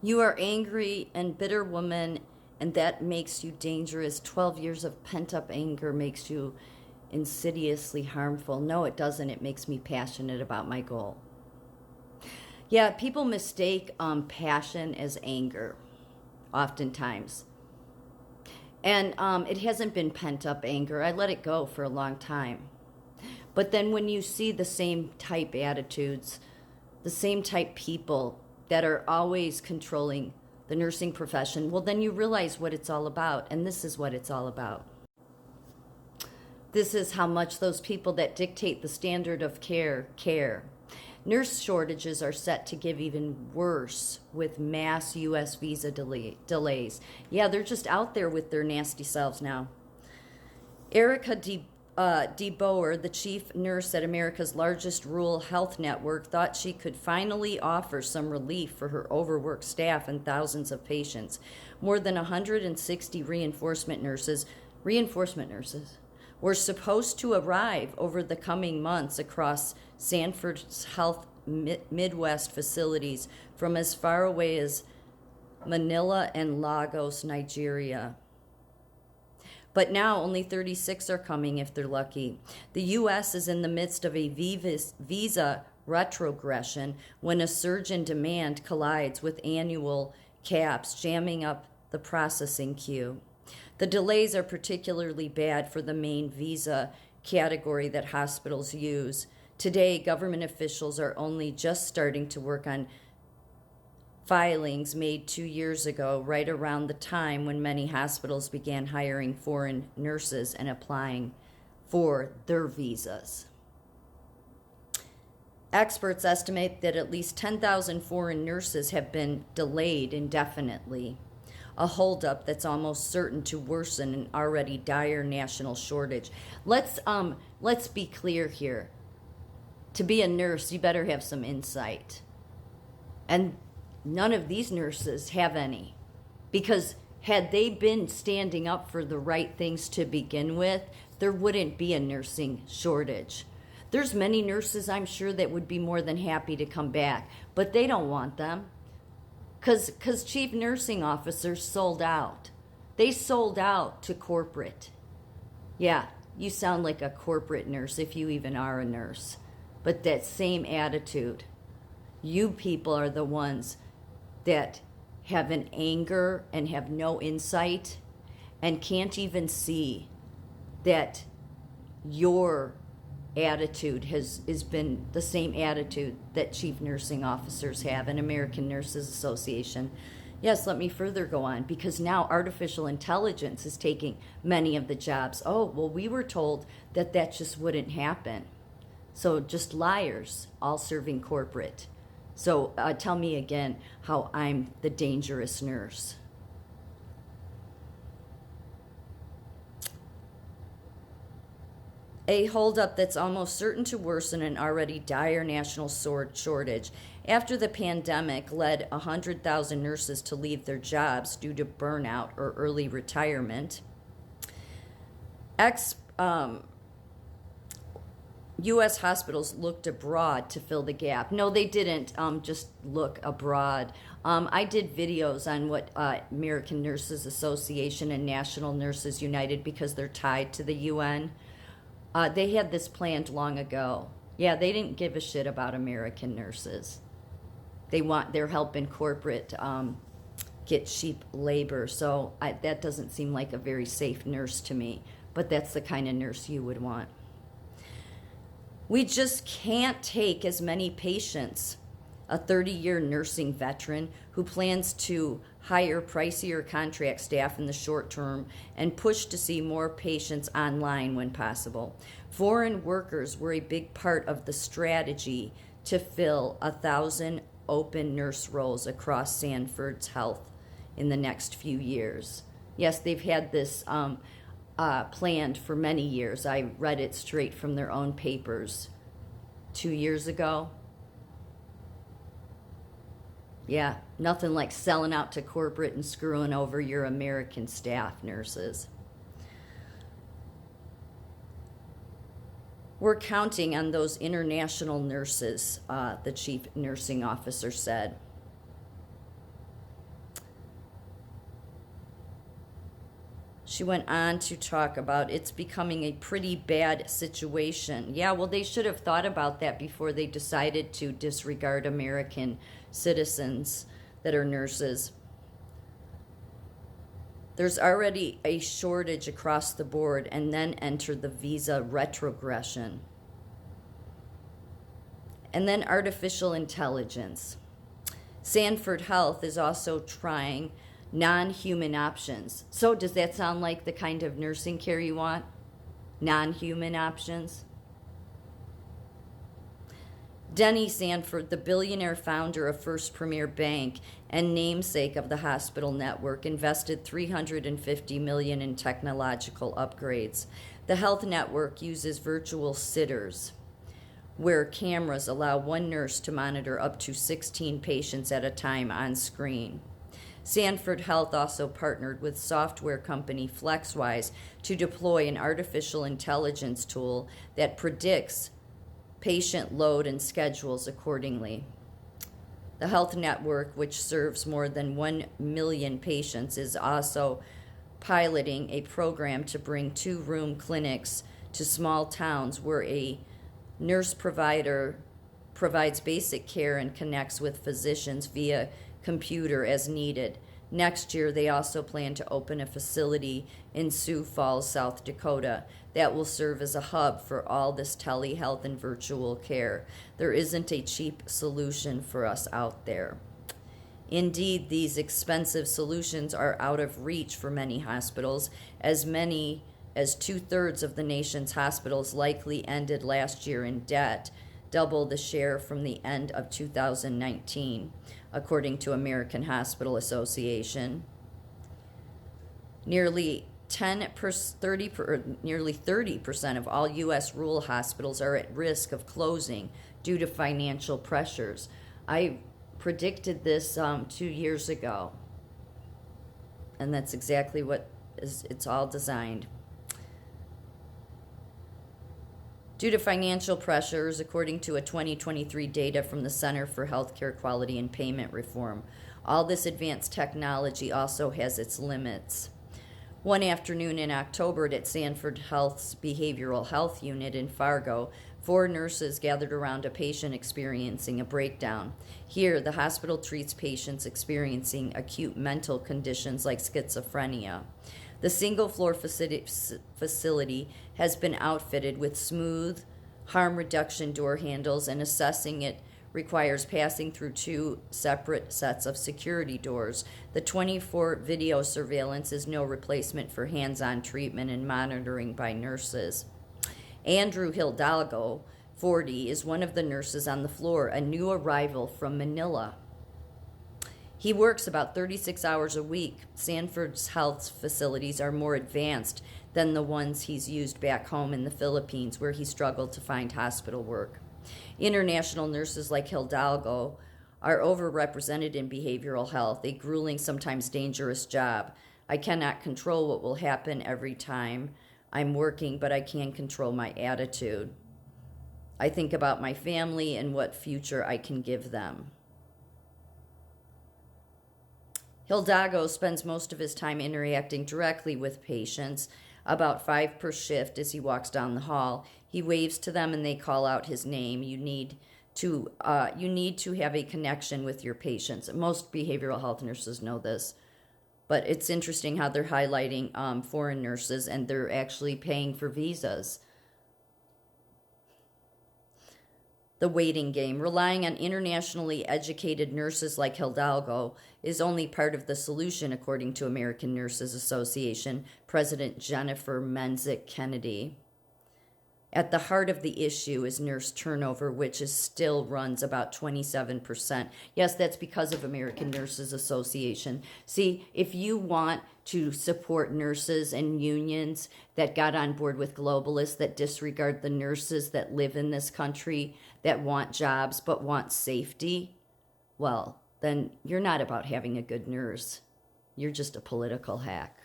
You are angry and bitter woman, and that makes you dangerous. 12 years of pent up anger makes you insidiously harmful. No, it doesn't. It makes me passionate about my goal. Yeah, people mistake passion as anger, oftentimes. And it hasn't been pent up anger. I let it go for a long time. But then when you see the same type attitudes, the same type people that are always controlling the nursing profession, well, then you realize what it's all about. And this is what it's all about. This is how much those people that dictate the standard of care care. Nurse shortages are set to get even worse with mass U.S. visa delays. Yeah, they're just out there with their nasty selves now. Erica DeBoer, the chief nurse at America's largest rural health network, thought she could finally offer some relief for her overworked staff and thousands of patients. More than 160 reinforcement nurses were supposed to arrive over the coming months across Sanford's Health Midwest facilities from as far away as Manila and Lagos, Nigeria. But now only 36 are coming if they're lucky. The U.S. is in the midst of a visa retrogression when a surge in demand collides with annual caps, jamming up the processing queue. The delays are particularly bad for the main visa category that hospitals use. Today, government officials are only just starting to work on filings made 2 years ago, right around the time when many hospitals began hiring foreign nurses and applying for their visas. Experts estimate that at least 10,000 foreign nurses have been delayed indefinitely, a holdup that's almost certain to worsen an already dire national shortage. Let's be clear here. To be a nurse, you better have some insight. And none of these nurses have any. Because had they been standing up for the right things to begin with, there wouldn't be a nursing shortage. There's many nurses, I'm sure, that would be more than happy to come back, but they don't want them. Because chief nursing officers sold out. They sold out to corporate. Yeah, you sound like a corporate nurse if you even are a nurse. But that same attitude. You people are the ones that have an anger and have no insight and can't even see that your attitude has been the same attitude that chief nursing officers have and American Nurses Association. Yes, let me further go on, because now artificial intelligence is taking many of the jobs. Oh, well, we were told that that just wouldn't happen. So just liars, all serving corporate. So tell me again how I'm the dangerous nurse. A holdup that's almost certain to worsen an already dire national shortage. After the pandemic led 100,000 nurses to leave their jobs due to burnout or early retirement, U.S. hospitals looked abroad to fill the gap. No, they didn't just look abroad. I did videos on what American Nurses Association and National Nurses United, because they're tied to the UN. They had this planned long ago. Yeah, they didn't give a shit about American nurses. They're helping corporate get cheap labor. So that doesn't seem like a very safe nurse to me. But that's the kind of nurse you would want. We just can't take as many patients. A 30-year nursing veteran who plans to hire pricier contract staff in the short term and push to see more patients online when possible. Foreign workers were a big part of the strategy to fill 1,000 open nurse roles across Sanford's Health in the next few years. Yes, they've had this planned for many years. I read it straight from their own papers 2 years ago. Yeah, nothing like selling out to corporate and screwing over your American staff nurses. We're counting on those international nurses, the chief nursing officer said. She went on to talk about it's becoming a pretty bad situation. Yeah, well, they should have thought about that before they decided to disregard American citizens that are nurses. There's already a shortage across the board, and then enter the visa retrogression. And then artificial intelligence. Sanford Health is also trying non-human options. So does that sound like the kind of nursing care you want? Non-human options? Denny Sanford, the billionaire founder of First Premier Bank and namesake of the hospital network, invested $350 million in technological upgrades. The health network uses virtual sitters, where cameras allow one nurse to monitor up to 16 patients at a time on screen. Sanford Health also partnered with software company FlexWise to deploy an artificial intelligence tool that predicts patient load and schedules accordingly. The health network, which serves more than 1 million patients, is also piloting a program to bring 2-room clinics to small towns where a nurse provider provides basic care and connects with physicians via computer as needed. Next year, they also plan to open a facility in Sioux Falls, South Dakota, that will serve as a hub for all this telehealth and virtual care. There isn't a cheap solution for us out there. Indeed, these expensive solutions are out of reach for many hospitals. As many as 2/3 of the nation's hospitals likely ended last year in debt, double the share from the end of 2019, according to American Hospital Association. Nearly 30% of all U.S. rural hospitals are at risk of closing due to financial pressures. I predicted this 2 years ago, and that's exactly what it's all designed. Due to financial pressures, according to a 2023 data from the Center for Healthcare Quality and Payment Reform, all this advanced technology also has its limits. One afternoon in October at Sanford Health's Behavioral Health Unit in Fargo, 4 nurses gathered around a patient experiencing a breakdown. Here, the hospital treats patients experiencing acute mental conditions like schizophrenia. The single-floor facility has been outfitted with smooth, harm reduction door handles, and assessing it requires passing through 2 separate sets of security doors. The 24 video surveillance is no replacement for hands-on treatment and monitoring by nurses. Andrew Hidalgo, 40, is one of the nurses on the floor, a new arrival from Manila. He works about 36 hours a week. Sanford's health facilities are more advanced than the ones he's used back home in the Philippines, where he struggled to find hospital work. International nurses like Hidalgo are overrepresented in behavioral health, a grueling, sometimes dangerous job. I cannot control what will happen every time I'm working, but I can control my attitude. I think about my family and what future I can give them. Hidalgo spends most of his time interacting directly with patients, about 5 per shift as he walks down the hall. He waves to them and they call out his name. You need to have a connection with your patients. Most behavioral health nurses know this, but it's interesting how they're highlighting foreign nurses, and they're actually paying for visas. The waiting game. Relying on internationally educated nurses like Hidalgo is only part of the solution, according to American Nurses Association President Jennifer Menzik Kennedy. At the heart of the issue is nurse turnover, which still runs about 27%. Yes, that's because of American Nurses Association. See, if you want to support nurses and unions that got on board with globalists that disregard the nurses that live in this country, that want jobs but want safety, well, then you're not about having a good nurse. You're just a political hack.